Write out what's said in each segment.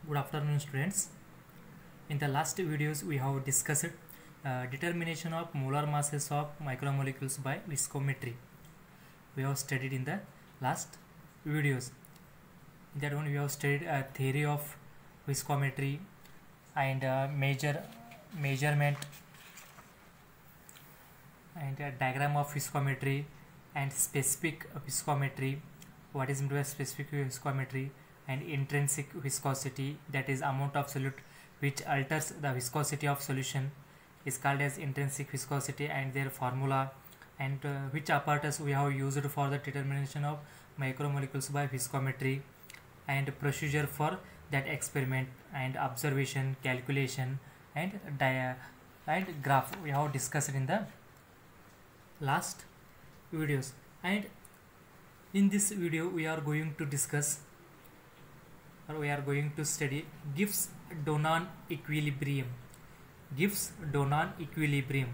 Good afternoon, students. In the last videos, we have discussed determination of molar masses of micromolecules by viscometry. We have studied in the last videos. In that one, we have studied a theory of viscometry and measurement and a diagram of viscometry and specific viscometry. What is meant by specific viscometry? And intrinsic viscosity, that is amount of solute which alters the viscosity of solution, is called as intrinsic viscosity, and their formula and which apparatus we have used for the determination of micromolecules by viscometry, and procedure for that experiment, and observation, calculation, and graph we have discussed in the last videos. And in this video we are going to discuss, we are going to study Gibbs-Donan equilibrium. Gibbs-Donan equilibrium.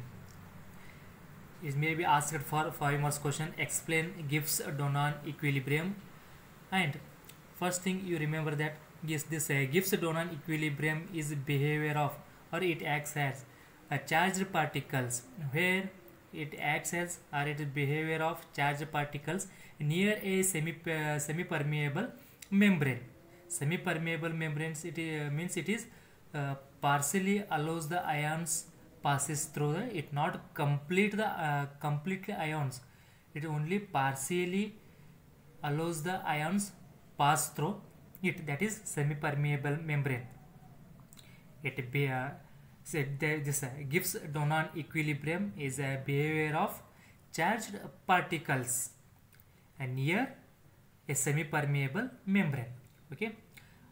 It may be asked for 5 marks question. Explain Gibbs-Donan equilibrium. And first thing you remember that yes, this Gibbs-Donan equilibrium is behavior of, or it acts as a charged particles, where it acts as, or it is behavior of charged particles near a semi-permeable membrane. Semi-permeable membranes, it means it is partially allows the ions passes through the, it not complete the completely ions, it only partially allows the ions pass through it, that is semi-permeable membrane. It be this Gibbs-Donan equilibrium is a behavior of charged particles near a semi-permeable membrane. Okay,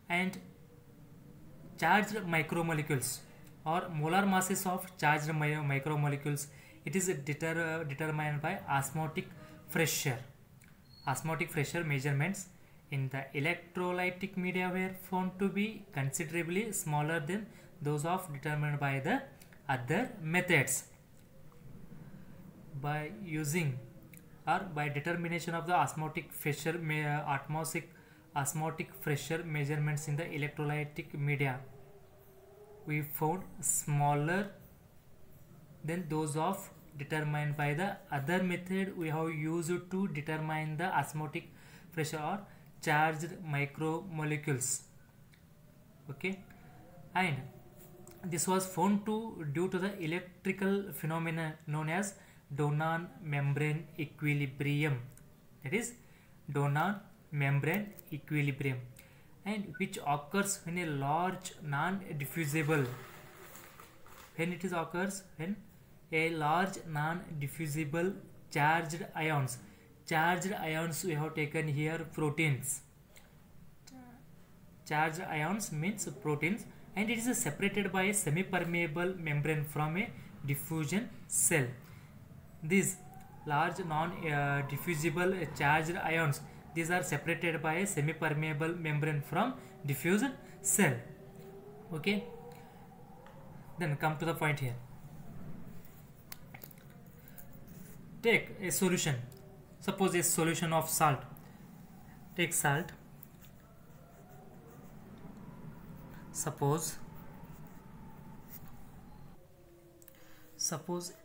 and charged micromolecules or molar masses of charged micromolecules, it is determined by osmotic pressure. Osmotic pressure measurements in the electrolytic media were found to be considerably smaller than those of determined by the other methods. By using or by determination of the osmotic pressure measurements in the electrolytic media, we found smaller than those of determined by the other method we have used to determine the osmotic pressure or charged micromolecules. Okay, and this was found to due to the electrical phenomena known as Donan membrane equilibrium, that is Donan membrane equilibrium, and which occurs when a large non-diffusible, when it is occurs when a large non-diffusible charged ions we have taken here proteins. Charged ions means proteins, and it is separated by a semi-permeable membrane from a diffusion cell. These large non-diffusible charged ions, these are separated by a semi-permeable membrane from diffused cell. Okay, then come to the point here. Take a solution, suppose a solution of salt. Take salt, suppose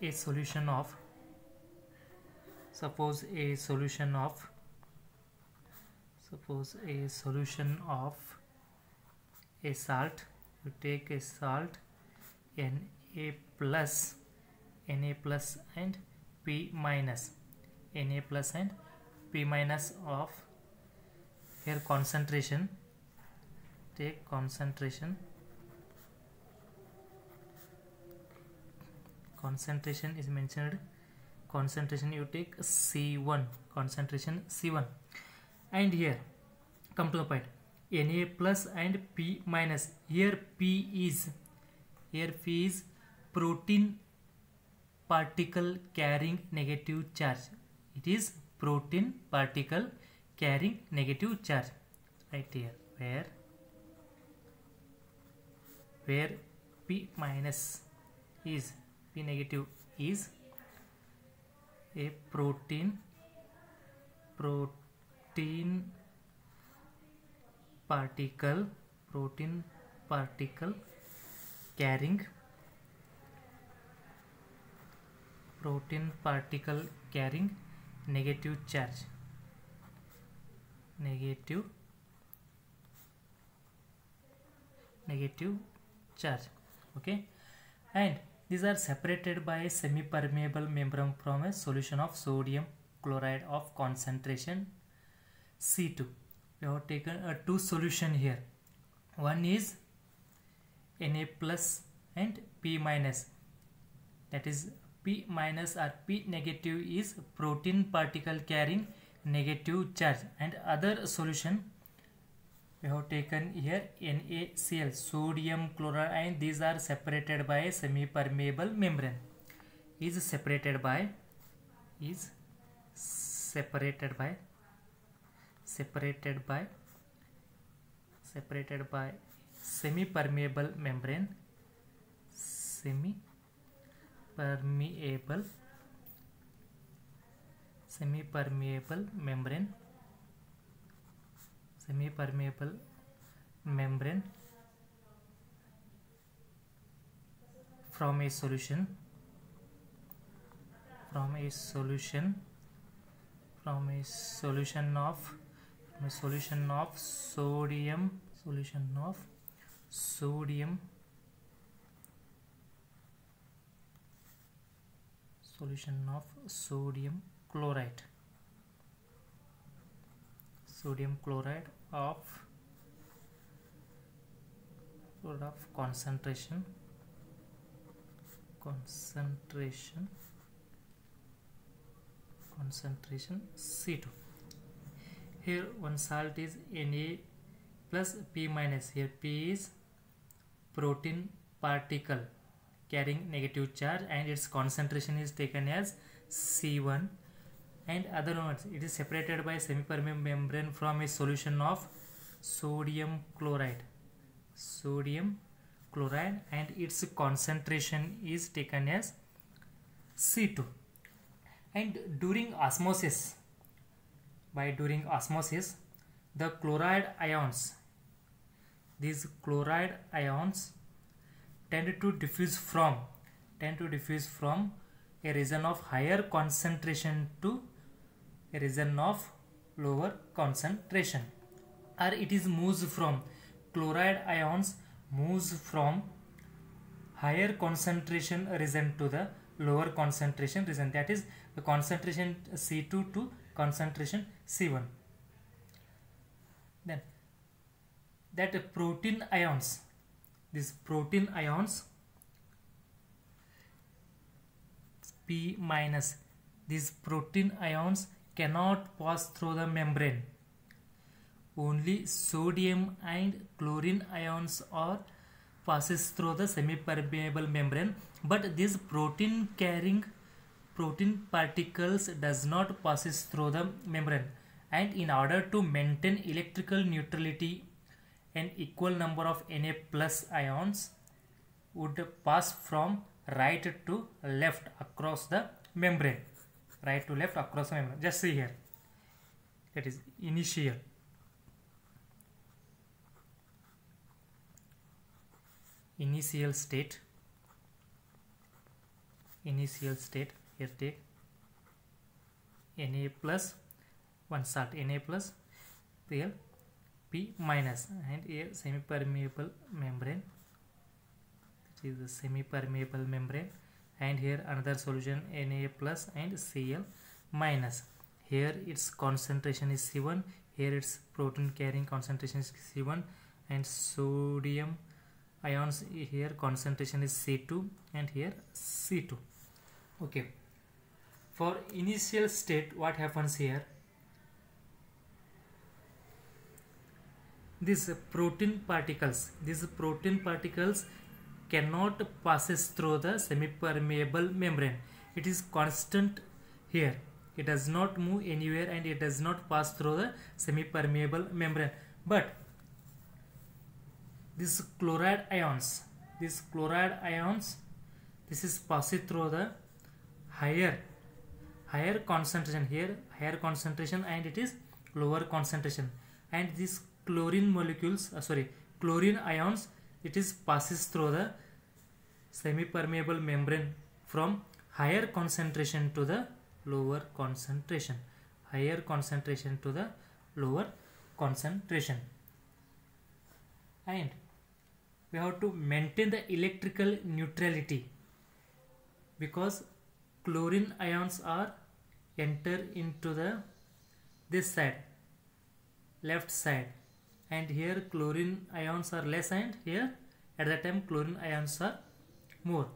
a solution of a salt. You take a salt Na plus and P minus, Na plus and P minus of, here concentration, take concentration is mentioned, concentration you take C1, concentration C1, and here come to the point, Na plus and P minus, here P is protein particle carrying negative charge, it is protein particle carrying negative charge, right here, where P minus is, P negative is a protein particle protein particle carrying negative charge, negative charge. Okay, and these are separated by a semi-permeable membrane from a solution of sodium chloride of concentration C2. We have taken two solution here. One is Na plus and P minus, that is P minus or P negative is protein particle carrying negative charge, and other solution we have taken here NaCl, sodium chloride, and these are separated by a semi-permeable membrane. Is separated by semi-permeable membrane, from a solution of sodium chloride of concentration C2. Here one salt is Na plus P minus. Here P is protein particle carrying negative charge, and its concentration is taken as C1. And other ones, it is separated by semi-permeable membrane from a solution of sodium chloride, and its concentration is taken as C2. And during osmosis, the chloride ions, these chloride ions tend to diffuse from a region of higher concentration to a region of lower concentration, or it is moves from chloride ions moves from higher concentration region to the lower concentration region, that is the concentration C2 to concentration C1. Then that protein ions, these protein ions P minus, these protein ions cannot pass through the membrane. Only sodium and chlorine ions are passes through the semi-permeable membrane, but these protein particles does not passes through the membrane. And in order to maintain electrical neutrality, an equal number of Na plus ions would pass from right to left across the membrane. Just see here, that is initial state. Here take Na plus one salt, Na plus here P minus, and here semi-permeable membrane, which is the semi-permeable membrane, and here another solution Na plus and Cl minus. Here its concentration is C1, here its protein carrying concentration is C1, and sodium ions here concentration is C2, and here C2. Okay, for initial state what happens here, these protein particles cannot passes through the semi-permeable membrane. It is constant here, it does not move anywhere, and it does not pass through the semi-permeable membrane. But these chloride ions, this is passing through the higher concentration, here higher concentration, and it is lower concentration, and these chlorine molecules chlorine ions, it is passes through the semi-permeable membrane from higher concentration to the lower concentration, higher concentration to the lower concentration. And we have to maintain the electrical neutrality, because chlorine ions are enter into the this side, left side, and here chlorine ions are less, and here at that time chlorine ions are more.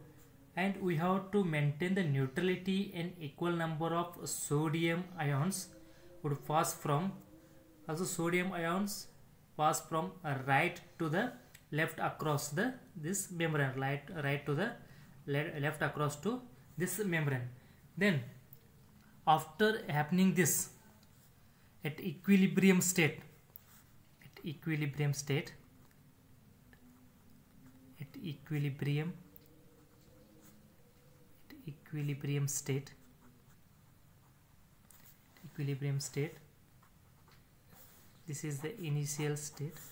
And we have to maintain the neutrality, and equal number of sodium ions would pass from, also sodium ions pass from right to the left across the this membrane, right to the left across to this membrane. Then after happening this, at equilibrium state, at equilibrium state, at equilibrium state, equilibrium state, this is the initial state, this is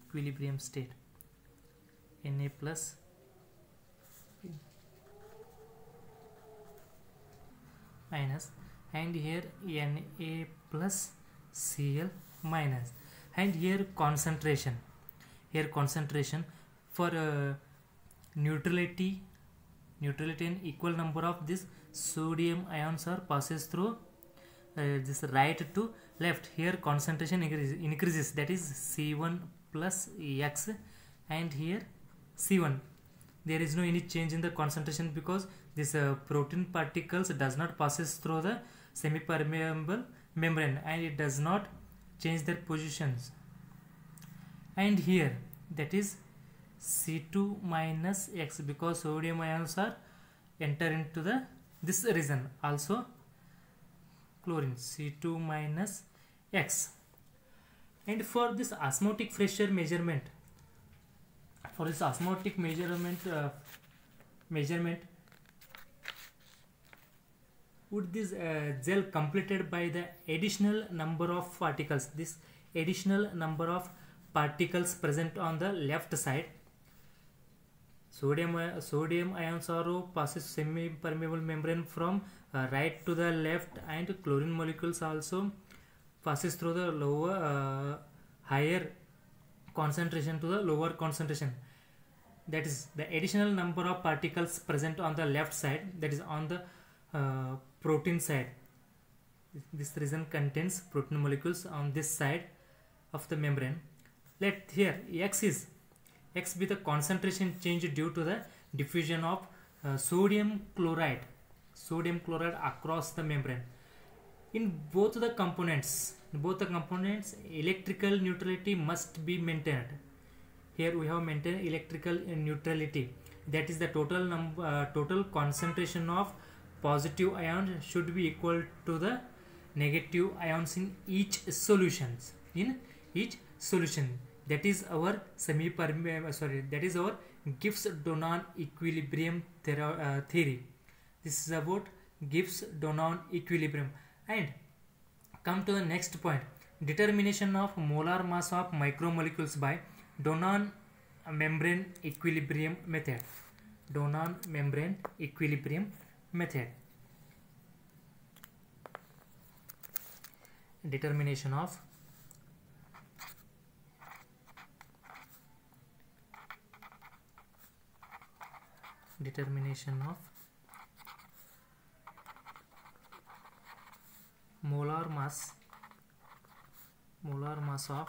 equilibrium state, Na plus minus, and here Na plus Cl minus, and here concentration, for neutrality and equal number of this sodium ions are passes through this right to left. Here concentration increases, that is C1 plus X, and here C1. There is no any change in the concentration, because this protein particles does not passes through the semi-permeable membrane, and it does not change their positions. And here that is C2 minus X, because sodium ions are enter into the this region. Also chlorine, C2 minus X. And for this osmotic pressure measurement, would this gel completed by the additional number of particles, this additional number of particles present on the left side. Sodium ions are passes semi-permeable membrane from right to the left, and chlorine molecules also passes through the lower higher concentration to the lower concentration. That is the additional number of particles present on the left side, that is on the protein side. This region contains protein molecules on this side of the membrane. Let here X be the concentration change due to the diffusion of sodium chloride across the membrane. In both the components, electrical neutrality must be maintained. Here we have maintained electrical neutrality, that is the total concentration of positive ions should be equal to the negative ions in each solution. That is our that is our Gibbs-Donan equilibrium theory. This is about Gibbs-Donan equilibrium. And come to the next point, determination of molar mass of micromolecules by Donan membrane equilibrium method. Donan membrane equilibrium method. Determination of molar mass of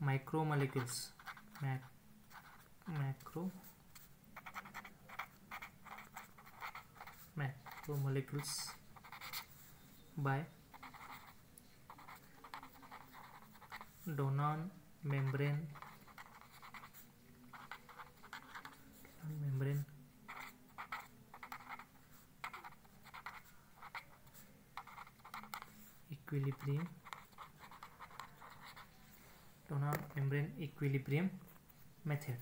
macromolecules by Donan membrane equilibrium. Donan membrane equilibrium method.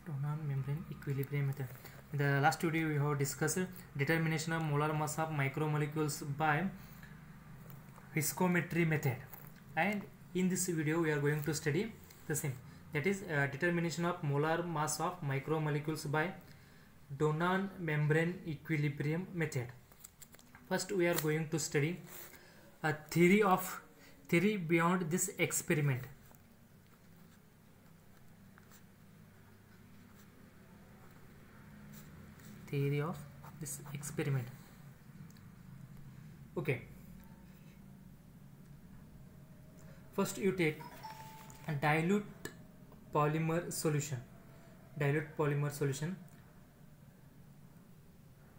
Donan membrane equilibrium method. In the last video we have discussed determination of molar mass of micromolecules by viscometry method, and in this video we are going to study the same, that is determination of molar mass of micromolecules by Donan membrane equilibrium method. First we are going to study a theory beyond this experiment. Theory of this experiment. Okay, first you take a dilute polymer solution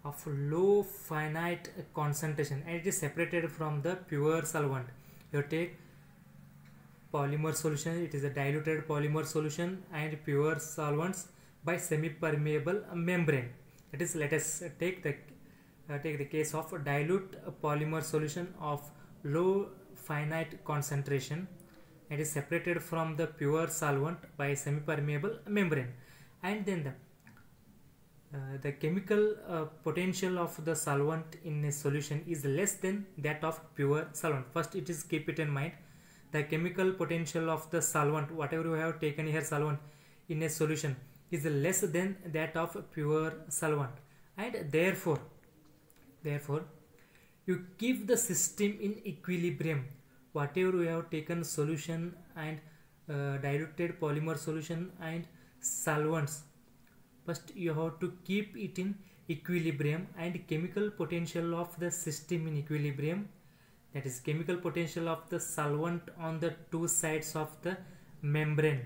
of low finite concentration, and it is separated from the pure solvent. You take polymer solution, it is a diluted polymer solution and pure solvents by semi-permeable membrane. That is, let us take the case of dilute polymer solution of low finite concentration. It is separated from the pure solvent by semi-permeable membrane, and then the chemical potential of the solvent in a solution is less than that of pure solvent. First, it is keep it in mind, the chemical potential of the solvent, whatever we have taken here solvent in a solution, is less than that of pure solvent, and therefore you keep the system in equilibrium. Whatever we have taken solution and diluted polymer solution and solvents, first you have to keep it in equilibrium, and chemical potential of the system in equilibrium, that is chemical potential of the solvent on the two sides of the membrane,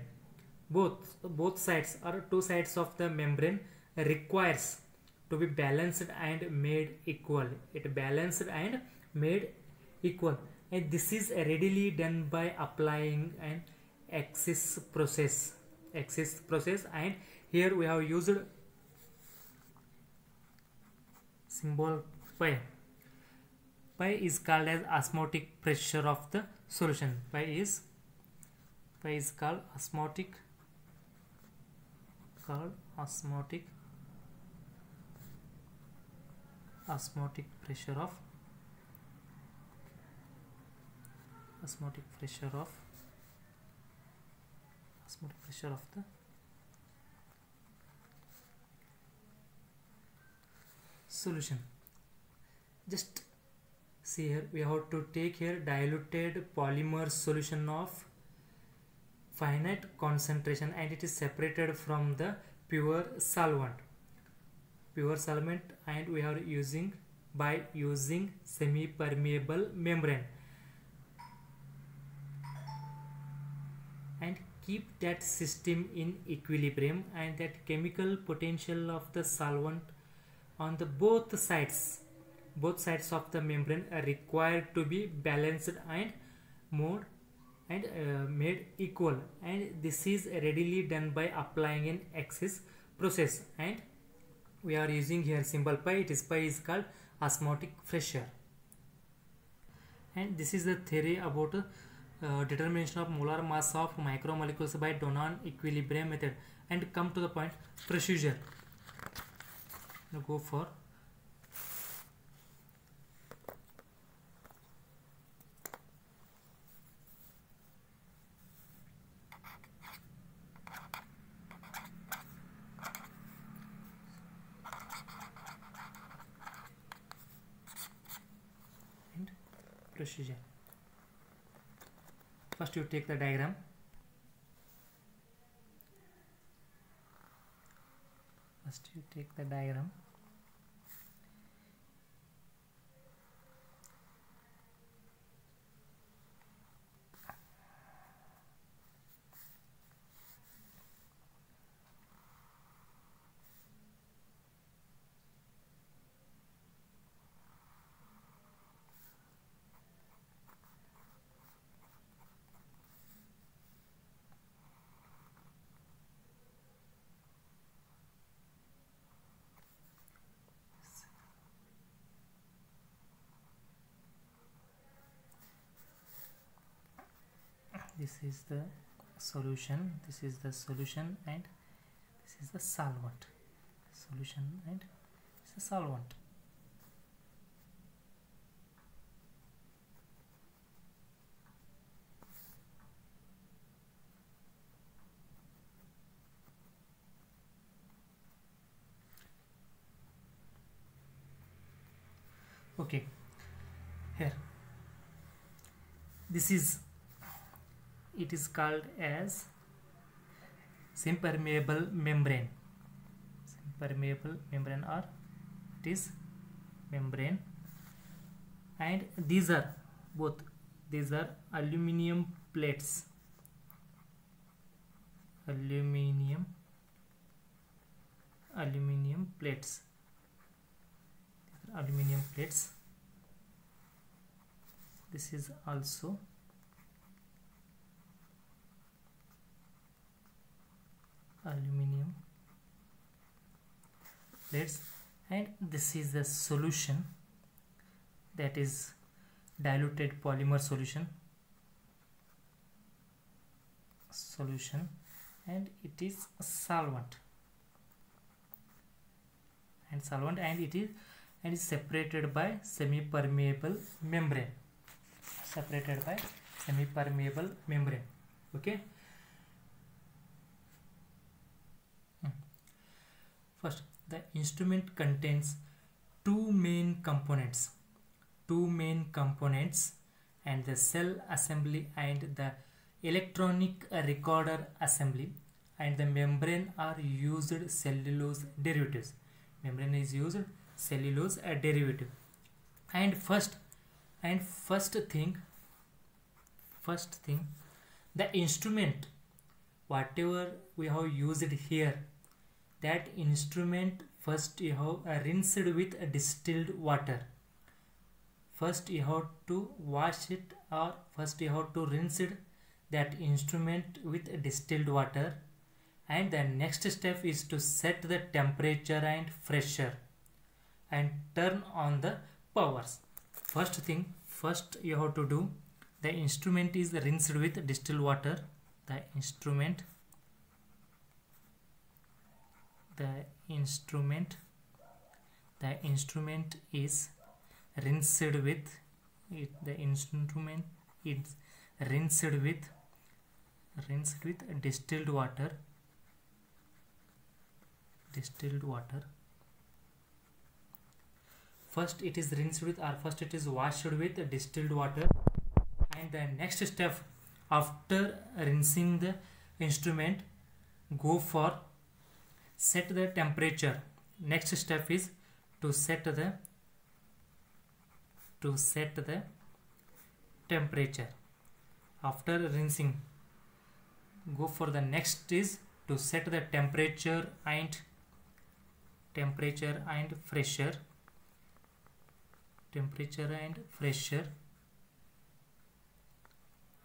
both sides or two sides of the membrane, requires to be balanced and made equal. It balanced and made equal, and this is readily done by applying an axis process, and here we have used symbol pi. Pi is called as osmotic pressure of the solution. Pi is called osmotic pressure of the solution. Just see here, we have to take here diluted polymer solution of finite concentration, and it is separated from the pure solvent, and we are using semi-permeable membrane, and keep that system in equilibrium, and that chemical potential of the solvent on the both sides of the membrane are required to be balanced and made equal, and this is readily done by applying an axis process, and we are using here symbol pi. Pi is called osmotic pressure, and this is the theory about determination of molar mass of micromolecules by Donan equilibrium method. And come to the point, procedure. Now go for procedure. First you take the diagram. This is the solution, and this is a solvent. Solution and it's a solvent. Okay, here this is, it is called as semipermeable membrane. Semipermeable membrane, or it is membrane, and these are both, these are aluminum plates. Aluminum plates. Aluminum plates. This is also aluminum plates, and this is the solution, that is diluted polymer solution, and it is a solvent, and it is separated by semi-permeable membrane. Okay. First, the instrument contains two main components, and the cell assembly and the electronic recorder assembly, and the membrane are used cellulose derivatives. And first thing, the instrument whatever we have used here, that instrument first you have rinsed with distilled water. First you have to wash it, or first you have to rinse it, that instrument with distilled water, and the next step is to set the temperature and pressure and turn on the powers. First you have to do, the instrument is rinsed with distilled water. The instrument is rinsed with distilled water. First it is rinsed with, or first it is washed with distilled water, and the next step after rinsing the instrument, go for set the temperature. Next step is to set the temperature. After rinsing, go for the next is to set the temperature and pressure.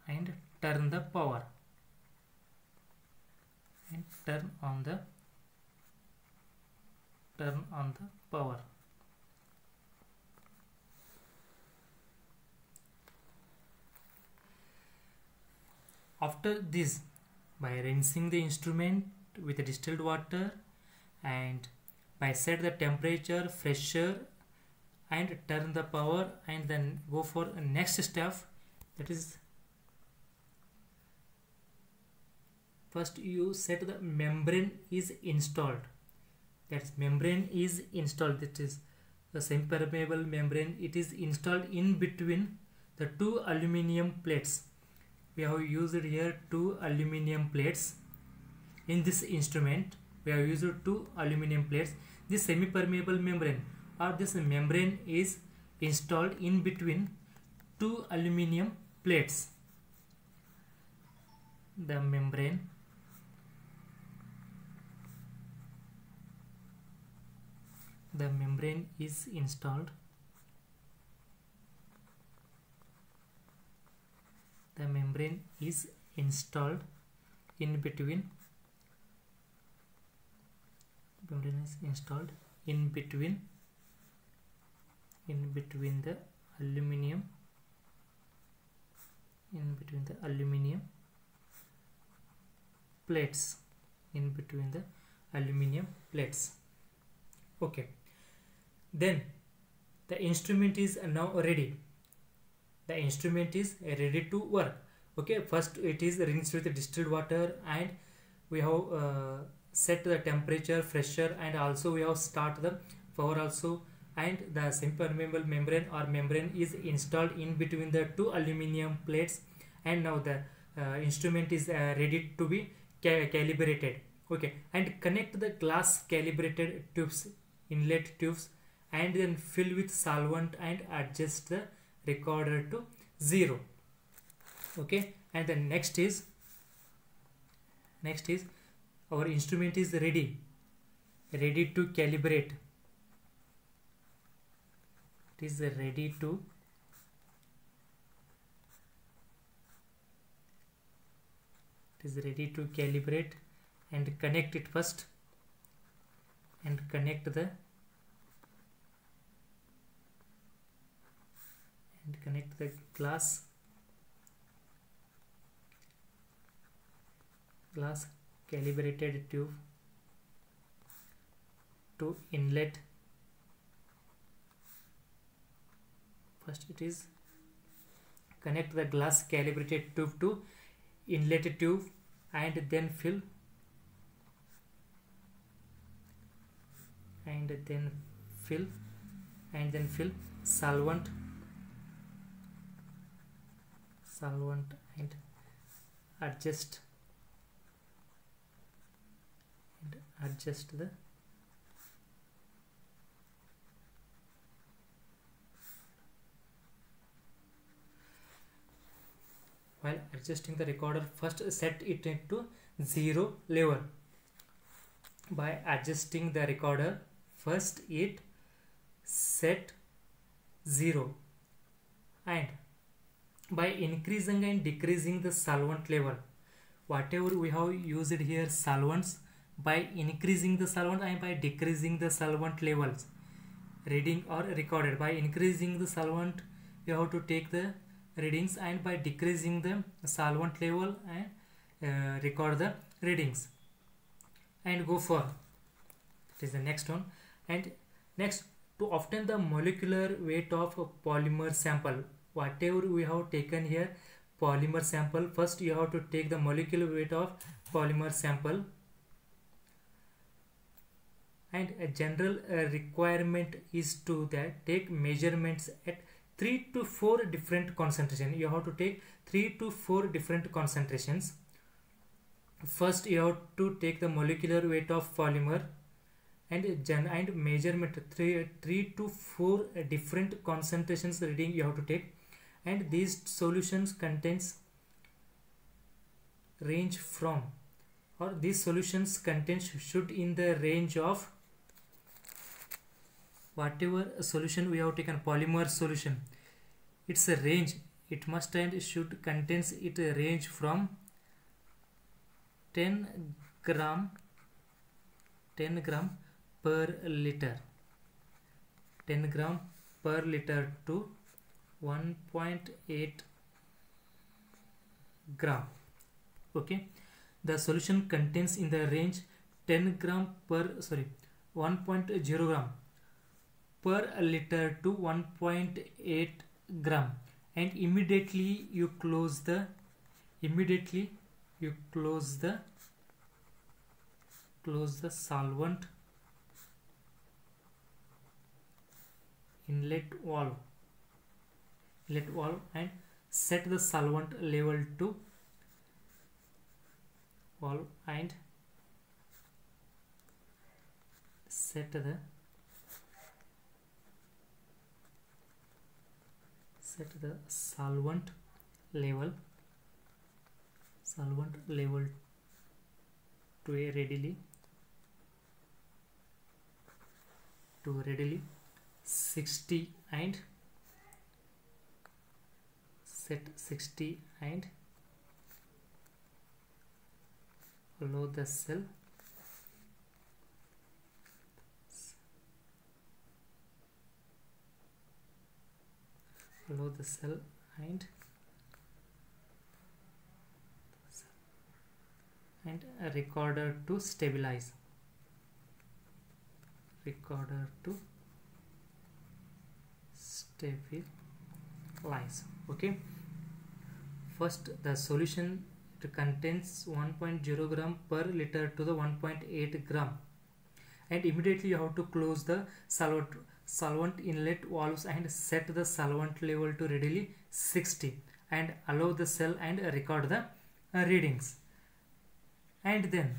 And turn the power, and turn on the power. After this, by rinsing the instrument with distilled water and by set the temperature, pressure and turn the power, and then go for next step, that is first you set the membrane is installed. That is that is the semi-permeable membrane. It is installed in between the two aluminum plates. We have used here two aluminum plates in this instrument. We have used two aluminum plates. This semi-permeable membrane, or this membrane, is installed in between two aluminum plates. The membrane is installed. The membrane is installed in between. The aluminum plates. aluminum plates. Okay, then the instrument is now ready. The instrument is ready to work. Okay, first it is rinsed with distilled water, and we have set the temperature, pressure, and also we have start the power also, and the semi-permeable membrane or membrane is installed in between the two aluminum plates, and now the instrument is ready to be calibrated. Okay, and connect the glass calibrated tubes, inlet tubes, and then fill with solvent and adjust the recorder to 0. Okay, and the next is our instrument is ready to calibrate. It is ready to calibrate, and connect it first, and connect the glass calibrated tube to inlet. First it is connect the glass calibrated tube to inlet tube, and then fill solvent and adjust the while adjusting the recorder, first set it into 0 level. By adjusting the recorder, first it set 0, and by increasing and decreasing the solvent level, whatever we have used here solvents, by increasing the solvent and by decreasing the solvent levels, reading or recorded. By increasing the solvent, you have to take the readings, and by decreasing the solvent level and record the readings, and go for it is the next one. And next, to obtain the molecular weight of a polymer sample, whatever we have taken here polymer sample, first you have to take the molecular weight of polymer sample, and a general requirement is to that take measurements at 3 to 4 different concentrations. You have to take 3 to 4 different concentrations. First you have to take the molecular weight of polymer, and measurement 3 to 4 different concentrations reading you have to take, and these solutions contains range from, or these solutions contains should in the range of whatever solution we have taken, polymer solution, it's a range, it must and should contains it a range from 10 gram per liter, 10 gram per liter to 1.8 gram. Okay, the solution contains in the range 10 gram per 1.0 gram per liter to 1.8 gram, and immediately you close the solvent inlet valve and set the solvent level to valve, and set the solvent level to a readily 60, and set 60 and allow the cell and a recorder to stabilize. recorder to stabilize. Okay, first the solution contains 1.0 gram per liter to the 1.8 gram, and immediately you have to close the solvent inlet valves and set the solvent level to readily 60 and allow the cell and record the readings. And then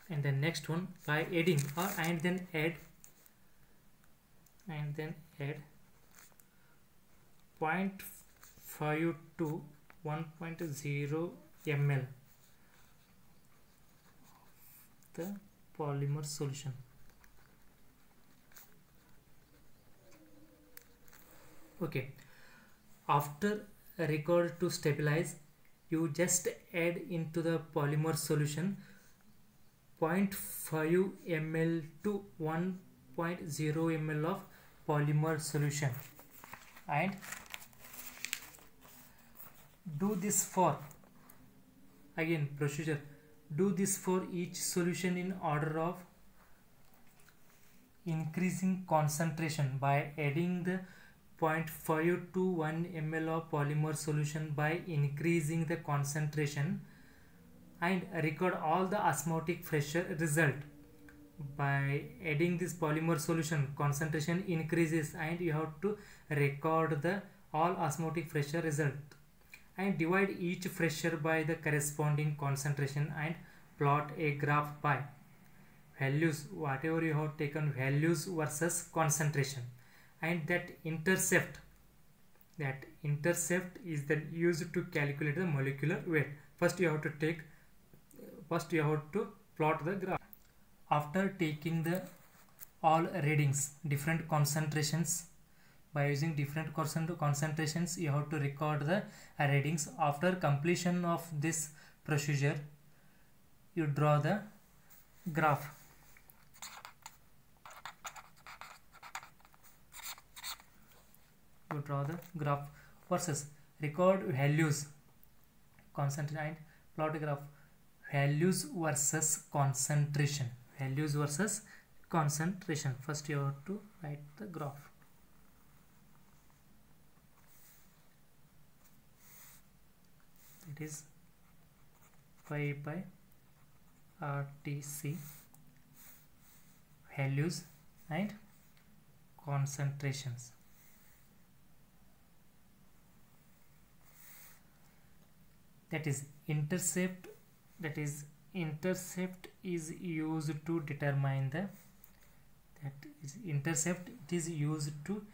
the next one, by adding or and then add 0.5 to 1.0 ml the polymer solution. Okay, after record to stabilize, you just add into the polymer solution 0.5 ml to 1.0 ml of polymer solution, and do this for, again procedure, do this for each solution in order of increasing concentration by adding the 0.5 to 1 ml of polymer solution by increasing the concentration, and record all the osmotic pressure result. By adding this polymer solution, concentration increases and you have to record the all osmotic pressure result, and divide each pressure by the corresponding concentration and plot a graph by values, whatever you have taken, values versus concentration, and that intercept is then used to calculate the molecular weight. First you have to plot the graph. After taking the all readings, different concentrations, by using different concentrations you have to record the readings. After completion of this procedure, you draw the graph. You draw the graph versus record values, concentration, and plot a graph. Values versus concentration. First you have to write the graph. It is pi by RTC, values and concentrations. That is intercept is used to determine the intercept. It is used to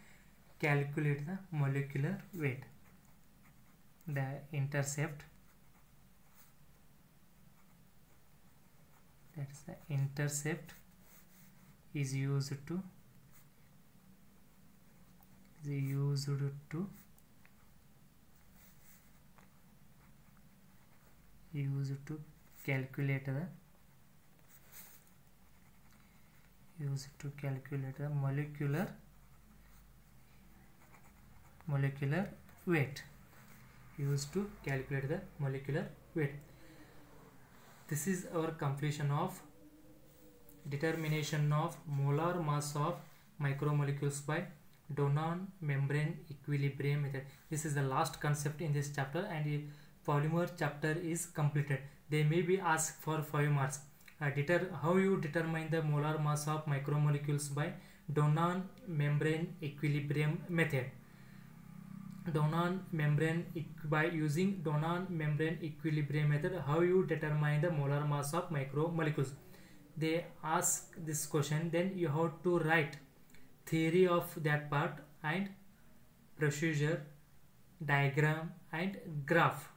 calculate the molecular weight. The intercept, that is the intercept is used to calculate the molecular weight. This is our completion of determination of molar mass of micromolecules by Donan membrane equilibrium method. This is the last concept in this chapter, and the polymer chapter is completed. They may be asked for 5 marks. How you determine the molar mass of micromolecules by Donan membrane equilibrium method. By using Donan membrane equilibrium method, how you determine the molar mass of micromolecules. They ask this question, then you have to write theory of that part and procedure, diagram and graph.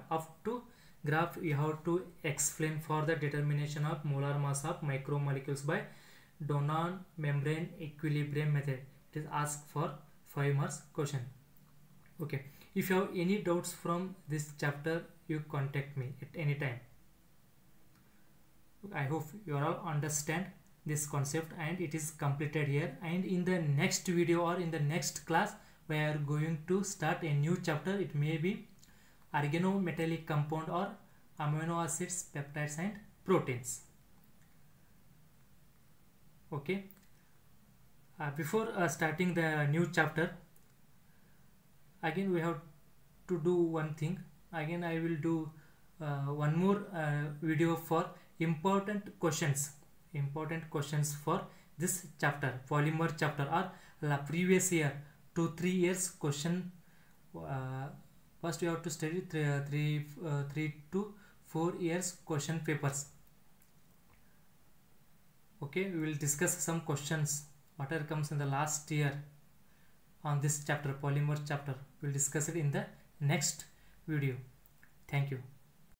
Up to graph you have to explain for the determination of molar mass of micromolecules by Donan membrane equilibrium method. It is asked for 5 marks question. Okay, if you have any doubts from this chapter, you contact me at any time. I hope you all understand this concept and it is completed here. And in the next video or in the next class, we are going to start a new chapter. It may be organometallic compound or amino acids, peptides and proteins. Okay, before starting the new chapter, again we have to do one thing. Again I will do one more video for important questions for this chapter, polymer chapter, or the previous year 2-3 years question. First we have to study 3 to 4 years question papers. Okay, we will discuss some questions whatever comes in the last year on this chapter, polymer chapter. We will discuss it in the next video. Thank you.